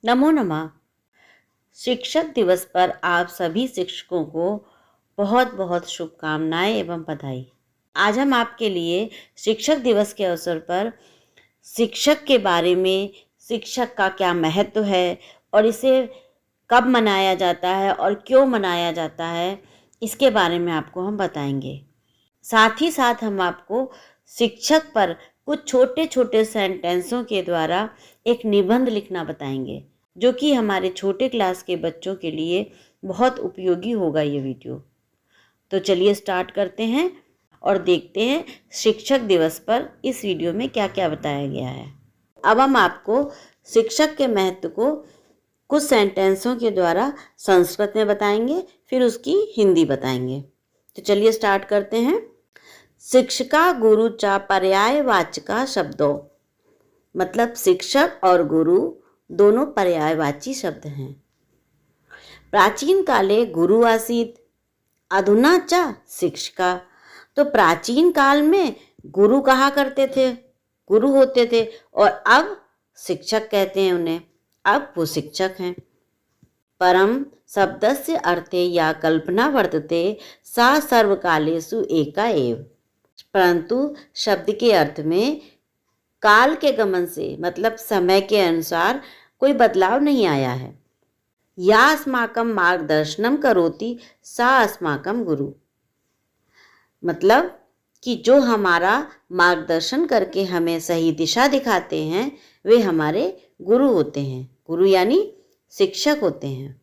नमो नमः। शिक्षक दिवस पर आप सभी शिक्षकों को बहुत बहुत शुभकामनाएं एवं बधाई। आज हम आपके लिए शिक्षक दिवस के अवसर पर शिक्षक के बारे में, शिक्षक का क्या महत्व है और इसे कब मनाया जाता है और क्यों मनाया जाता है, इसके बारे में आपको हम बताएंगे। साथ ही साथ हम आपको शिक्षक पर कुछ छोटे छोटे सेंटेंसों के द्वारा एक निबंध लिखना बताएंगे, जो कि हमारे छोटे क्लास के बच्चों के लिए बहुत उपयोगी होगा ये वीडियो। तो चलिए स्टार्ट करते हैं और देखते हैं शिक्षक दिवस पर इस वीडियो में क्या क्या बताया गया है। अब हम आपको शिक्षक के महत्व को कुछ सेंटेंसों के द्वारा संस्कृत में बताएंगे, फिर उसकी हिंदी बताएंगे। तो चलिए स्टार्ट करते हैं। शिक्षिका गुरुचा पर्यायवाचिका शब्दों, मतलब शिक्षक और गुरु दोनों पर्यायवाची शब्द हैं। प्राचीन काले गुरु आसीत अधुना च शिक्षिका। तो प्राचीन काल में गुरु कहा करते थे, गुरु होते थे, और अब शिक्षक कहते हैं उन्हें, अब वो शिक्षक हैं। परम शब्दस्य अर्थे या कल्पना वर्तते सा सर्वकालेषु एका एव। परंतु शब्द के अर्थ में काल के गमन से, मतलब समय के अनुसार, कोई बदलाव नहीं आया है। या अस्माकं मार्गदर्शनम करोति सा अस्माकं गुरु, मतलब कि जो हमारा मार्गदर्शन करके हमें सही दिशा दिखाते हैं वे हमारे गुरु होते हैं। गुरु यानी शिक्षक होते हैं।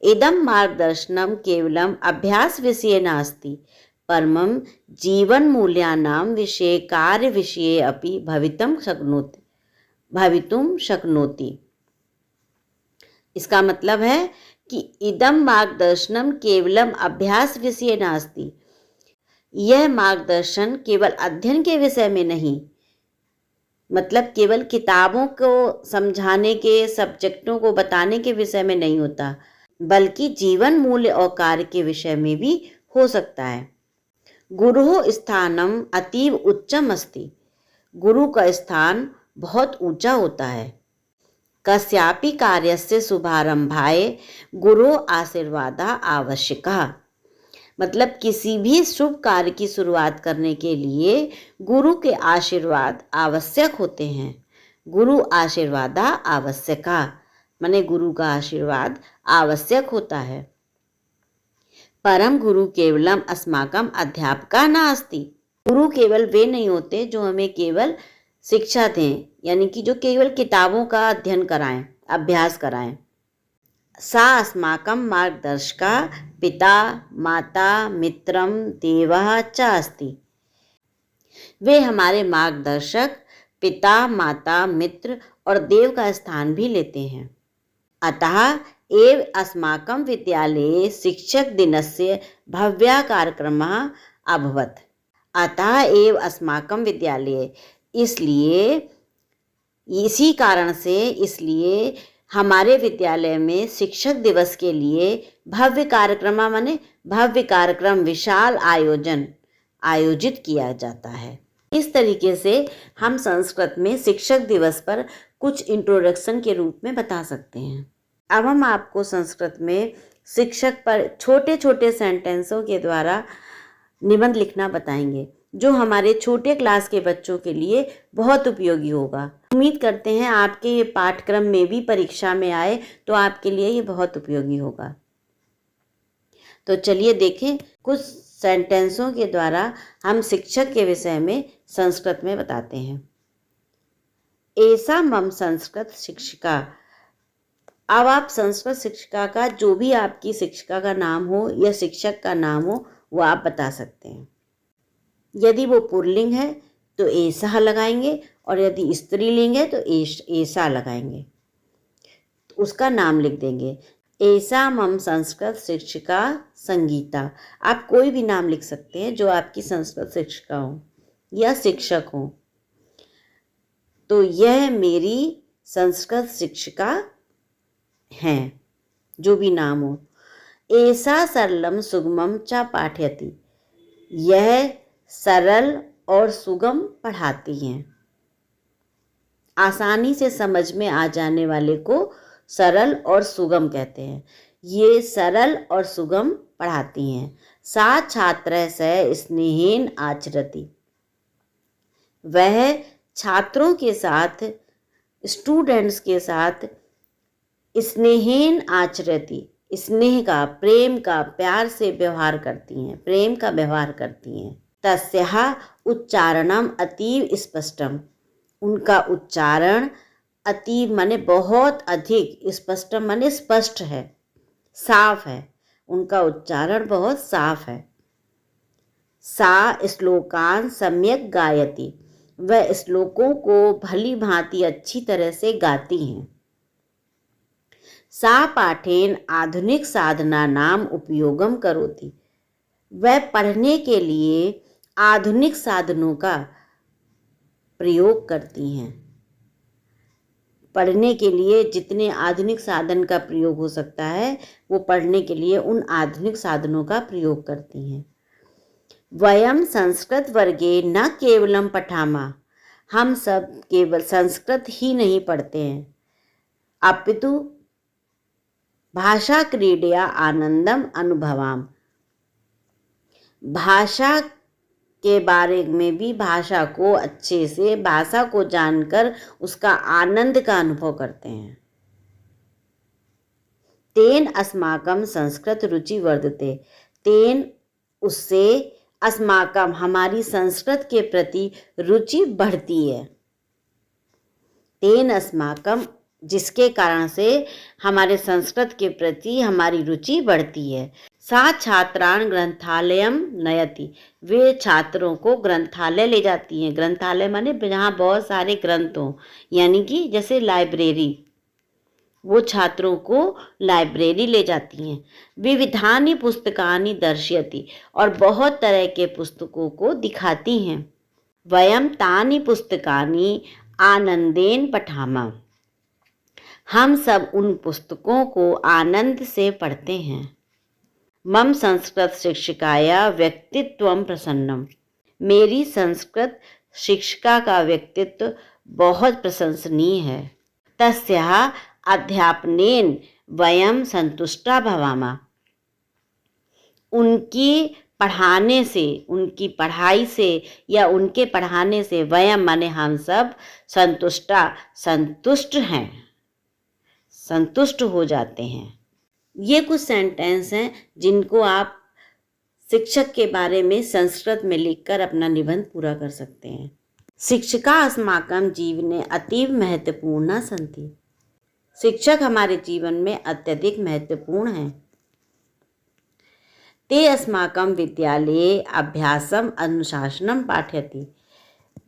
इदं मार्गदर्शनम केवलम अभ्यास विषये नास्ति परमं जीवन मूल्यानां विषये कार्य विषये अपि भवितुम शक्नोति। इसका मतलब है कि इदं मार्गदर्शनम केवलम अभ्यास विषये नास्ति, यह मार्गदर्शन केवल अध्ययन के विषय में नहीं, मतलब केवल किताबों को समझाने के, सब्जेक्टों को बताने के विषय में नहीं होता, बल्कि जीवन मूल्य और कार्य के विषय में भी हो सकता है। गुरुः स्थानम अतीव उच्चम अस्ति, गुरु का स्थान बहुत ऊंचा होता है। कस्यापि कार्यस्य शुभारंभाय गुरु आशीर्वादा आवश्यका, मतलब किसी भी शुभ कार्य की शुरुआत करने के लिए गुरु के आशीर्वाद आवश्यक होते हैं। गुरु आशीर्वादा आवश्यका माने गुरु का आशीर्वाद आवश्यक होता है। परम गुरु केवलम अस्माकम अध्यापका नास्ति, गुरु केवल वे नहीं होते जो हमें केवल शिक्षा दें, यानी कि जो केवल किताबों का अध्ययन कराएं, अभ्यास कराएं। सा अस्माकं मार्गदर्शका पिता माता मित्रम देवः च अस्ति, वे हमारे मार्गदर्शक, पिता, माता, मित्र और देव का स्थान भी लेते हैं। अतः एव अस्माकं विद्यालये शिक्षक दिनस्य भव्यः कार्यक्रमः अभवत्। अतः एव अस्माकं विद्यालये, इसलिए, इसी कारण से, इसलिए हमारे विद्यालय में शिक्षक दिवस के लिए भव्य कार्यक्रम माने भव्य कार्यक्रम, विशाल आयोजन आयोजित किया जाता है। इस तरीके से हम संस्कृत में शिक्षक दिवस पर कुछ इंट्रोडक्शन के रूप में बता सकते हैं। अब हम आपको संस्कृत में शिक्षक पर छोटे छोटे सेंटेंसों के द्वारा निबंध लिखना बताएंगे, जो हमारे छोटे क्लास के बच्चों के लिए बहुत उपयोगी होगा। उम्मीद करते हैं आपके ये पाठ्यक्रम में भी परीक्षा में आए तो आपके लिए ये बहुत उपयोगी होगा। तो चलिए देखें, कुछ सेंटेंसों के द्वारा हम शिक्षक के विषय में संस्कृत में बताते हैं। एषा मम संस्कृत शिक्षिका। अब आप संस्कृत शिक्षिका का, जो भी आपकी शिक्षिका का नाम हो या शिक्षक का नाम हो, वो आप बता सकते हैं। यदि वो पुल्लिंग है तो एषः लगाएंगे, और यदि स्त्रीलिंग है तो एषा लगाएंगे, तो उसका नाम लिख देंगे। एषा मम संस्कृत शिक्षिका संगीता। आप कोई भी नाम लिख सकते हैं जो आपकी संस्कृत शिक्षिका हो या शिक्षक हो। तो यह मेरी संस्कृत शिक्षिका हैं, जो भी नाम हो। एषा सरलम सुगमम च पाठयति, यह सरल और सुगम पढ़ाती हैं। आसानी से समझ में आ जाने वाले को सरल और सुगम कहते हैं। ये सरल और सुगम पढ़ाती हैं। सा छात्रः स स्नेहेन आचरति, वह छात्रों के साथ, स्टूडेंट्स के साथ स्नेहेन आचरति, स्नेह का, प्रेम का, प्यार से व्यवहार करती हैं, प्रेम का व्यवहार करती हैं। तस्याः उच्चारणम अतीव स्पष्टम, उनका उच्चारण अतीव माने बहुत अधिक, स्पष्टम माने स्पष्ट है, साफ है, उनका उच्चारण बहुत साफ है। सा श्लोकान सम्यक गायति, वह श्लोकों को भली भांति अच्छी तरह से गाती हैं। सा पाठेन आधुनिक साधना नाम उपयोगम करोति, वह पढ़ने के लिए आधुनिक साधनों का प्रयोग करती हैं। पढ़ने के लिए जितने आधुनिक साधन का प्रयोग हो सकता है वो पढ़ने के लिए उन आधुनिक साधनों का प्रयोग करती हैं। वयम संस्कृत वर्गे न केवलम पठामा, हम सब केवल संस्कृत ही नहीं पढ़ते हैं, अपितु भाषा क्रीडया आनंदम अनुभवाम, भाषा के बारे में भी, भाषा को अच्छे से, भाषा को जानकर उसका आनंद का अनुभव करते हैं। तेन अस्माकम संस्कृत रुचि वर्धते, तेन उससे, अस्माकम हमारी संस्कृत के प्रति रुचि बढ़ती है। तेन अस्माकम जिसके कारण से हमारे संस्कृत के प्रति हमारी रुचि बढ़ती है। सा छात्रान ग्रंथालयम नयति, वे छात्रों को ग्रंथालय ले जाती हैं। ग्रंथालय माने जहाँ बहुत सारे ग्रंथ हों, यानी कि जैसे लाइब्रेरी, वो छात्रों को लाइब्रेरी ले जाती हैं। विविधानि पुस्तकानि दर्शयति, और बहुत तरह के पुस्तकों को दिखाती हैं। वयम तानि पुस्तकानि आनंदेन पठामा, हम सब उन पुस्तकों को आनंद से पढ़ते हैं। मम संस्कृत शिक्षिकाया व्यक्तित्वम प्रसन्नम, मेरी संस्कृत शिक्षिका का व्यक्तित्व बहुत प्रशंसनीय है। तस्याः अध्यापनेन वयम संतुष्टा भवामा, उनकी पढ़ाने से, उनकी पढ़ाई से या उनके पढ़ाने से, वयम माने हम सब, संतुष्टा संतुष्ट हैं, संतुष्ट हो जाते हैं। ये कुछ सेंटेंस हैं जिनको आप शिक्षक के बारे में संस्कृत में लिखकर अपना निबंध पूरा कर सकते हैं। शिक्षिका अस्माकं जीवने अतीव महत्वपूर्णा सन्ति, शिक्षक हमारे जीवन में अत्यधिक महत्वपूर्ण हैं। ते अस्माकं विद्यालये अभ्यासम अनुशासनम पाठयति,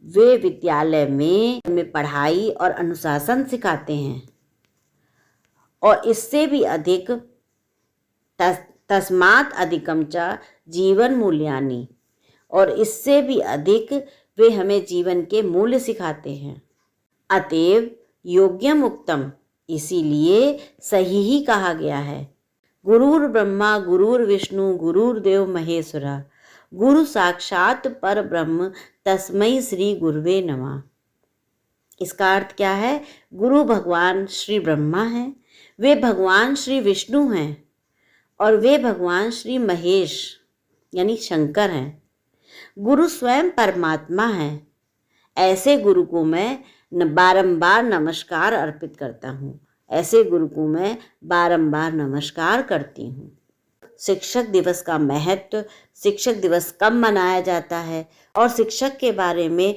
वे विद्यालय में पढ़ाई और अनुशासन सिखाते हैं। और इससे भी अधिक तस्मात् अधिकम च जीवन मूल्यानि, और इससे भी अधिक वे हमें जीवन के मूल्य सिखाते हैं। अतएव योग्यम उक्तम, इसीलिए सही ही कहा गया है। गुरुर् ब्रह्मा गुरुर्विष्णु गुरुर्देव महेश्वरा, गुरु साक्षात पर ब्रह्म तस्मै श्री गुरुवे नमः। इसका अर्थ क्या है? गुरु भगवान श्री ब्रह्मा हैं, वे भगवान श्री विष्णु हैं और वे भगवान श्री महेश यानी शंकर हैं। गुरु स्वयं परमात्मा हैं। ऐसे गुरु को मैं बारंबार नमस्कार अर्पित करता हूँ, ऐसे गुरु को मैं बारंबार नमस्कार करती हूँ। शिक्षक दिवस का महत्व, शिक्षक दिवस कब मनाया जाता है और शिक्षक के बारे में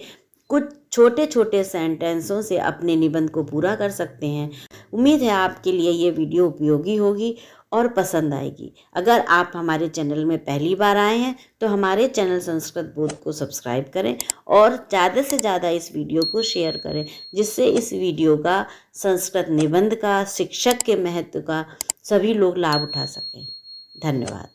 कुछ छोटे छोटे सेंटेंसों से अपने निबंध को पूरा कर सकते हैं। उम्मीद है आपके लिए ये वीडियो उपयोगी होगी और पसंद आएगी। अगर आप हमारे चैनल में पहली बार आए हैं तो हमारे चैनल संस्कृत बोध को सब्सक्राइब करें और ज़्यादा से ज़्यादा इस वीडियो को शेयर करें, जिससे इस वीडियो का, संस्कृत निबंध का, शिक्षक के महत्व का सभी लोग लाभ उठा सकें। धन्यवाद।